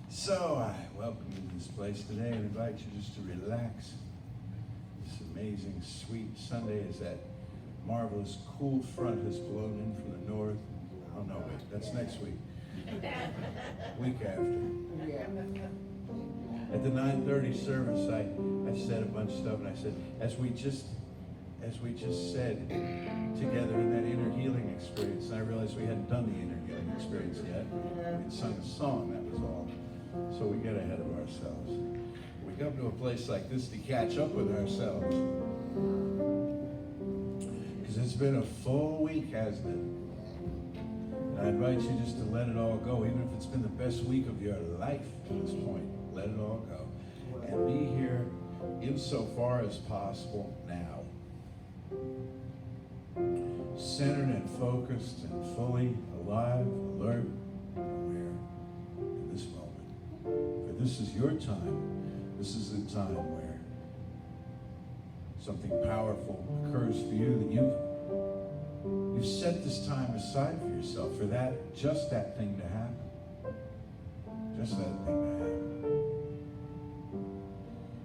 So I welcome you to this place today and invite you just to relax. This amazing, sweet Sunday as that marvelous cool front has blown in from the north. Oh no, wait, that's next week. Week after. At the 9:30 service, I said a bunch of stuff, and I said, as we just said together in that inner healing experience, and I realized we hadn't done the inner healing experience yet. We'd sung a song, that was all. So we get ahead of ourselves. We come to a place like this to catch up with ourselves. Because it's been a full week, hasn't it? And I invite you just to let it all go, even if it's been the best week of your life to this point. Let it all go. And be here insofar as possible now. Centered and focused and fully alive, alert, aware in this moment. For this is your time. This is the time where something powerful occurs for you that you've set this time aside for yourself, for that, just that thing to happen. Just that thing to happen.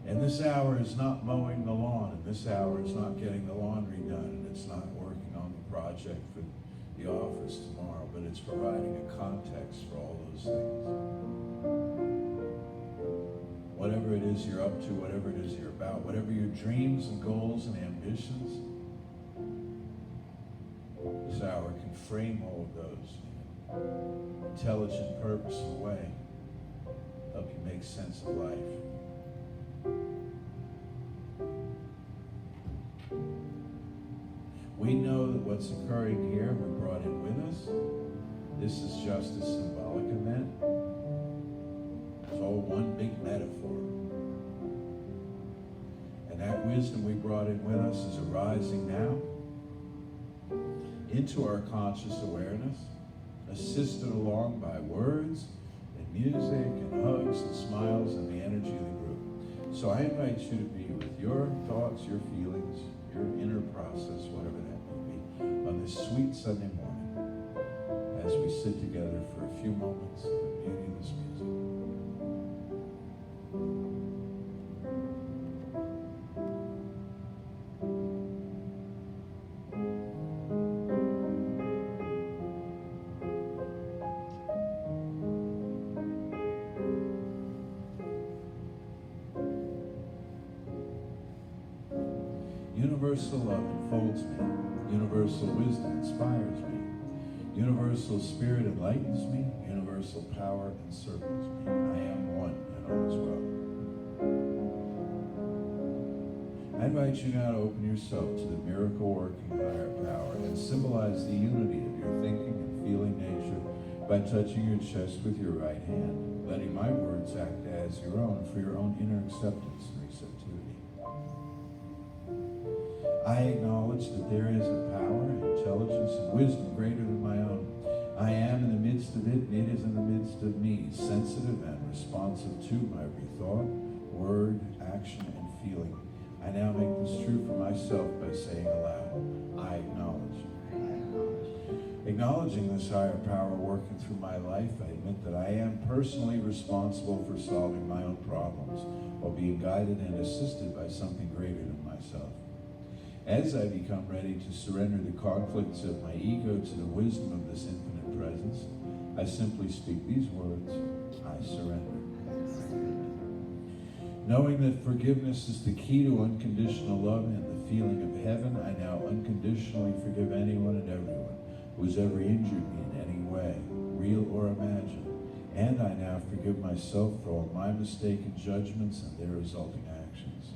And this hour is not mowing the lawn, and this hour is not getting the laundry done, and it's not working on the project for the office tomorrow, but it's providing a context for all those things. Whatever it is you're up to, whatever it is you're about, whatever your dreams and goals and ambitions, this hour can frame all of those in an intelligent, purposeful way, help you make sense of life. We know that what's occurring here, we brought it with us. This is just a symbolic event. It's all one big metaphor. And that wisdom we brought in with us is arising now into our conscious awareness, assisted along by words and music and hugs and smiles and the energy of the group. So I invite you to be with your thoughts, your feelings, your inner process, whatever that may be, on this sweet Sunday morning as we sit together for a few moments in the beauty of this music. Universal love enfolds me. Universal wisdom inspires me. Universal spirit enlightens me. Universal power encircles me. I am one and all is well. I invite you now to open yourself to the miracle-working higher power and symbolize the unity of your thinking and feeling nature by touching your chest with your right hand, letting my words act as your own for your own inner acceptance and receptivity. I acknowledge that there is a power, intelligence, and wisdom greater than my own. I am in the midst of it, and it is in the midst of me, sensitive and responsive to my every thought, word, action, and feeling. I now make this true for myself by saying aloud, I acknowledge. Acknowledging this higher power working through my life, I admit that I am personally responsible for solving my own problems while being guided and assisted by something greater than myself. As I become ready to surrender the conflicts of my ego to the wisdom of this infinite presence, I simply speak these words, I surrender. Knowing that forgiveness is the key to unconditional love and the feeling of heaven, I now unconditionally forgive anyone and everyone who has ever injured me in any way, real or imagined. And I now forgive myself for all my mistaken judgments and their resulting actions.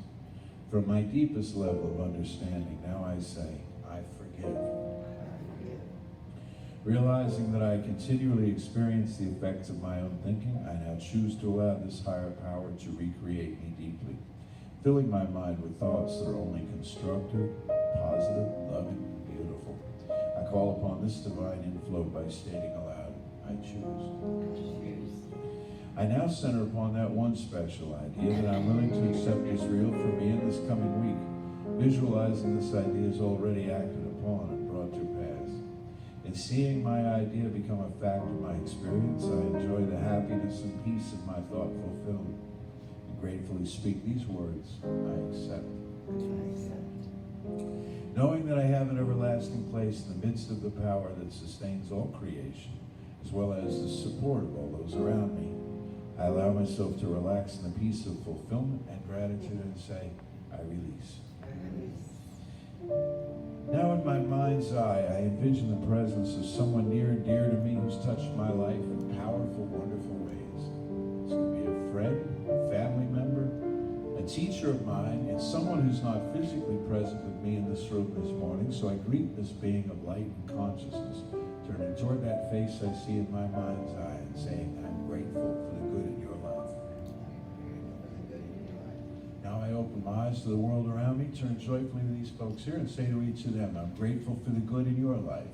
From my deepest level of understanding, now I say, I forgive. Realizing that I continually experience the effects of my own thinking, I now choose to allow this higher power to recreate me deeply, filling my mind with thoughts that are only constructive, positive, loving, and beautiful. I call upon this divine inflow by stating aloud, I choose. I now center upon that one special idea that I'm willing to accept as real for me in this coming week, visualizing this idea as already acted upon and brought to pass. In seeing my idea become a fact of my experience, I enjoy the happiness and peace of my my thought fulfilled. And gratefully speak these words, I accept. I accept. Knowing that I have an everlasting place in the midst of the power that sustains all creation, as well as the support of all those around me, I allow myself to relax in the peace of fulfillment and gratitude and say, I release. I release. Now in my mind's eye, I envision the presence of someone near and dear to me who's touched my life in powerful, wonderful ways. This could be a friend, a family member, a teacher of mine. It's someone who's not physically present with me in this room this morning, so I greet this being of light and consciousness, turning toward that face I see in my mind's eye and saying, I'm grateful for the good in your life. Now I open my eyes to the world around me, turn joyfully to these folks here and say to each of them, I'm grateful for the good in your life.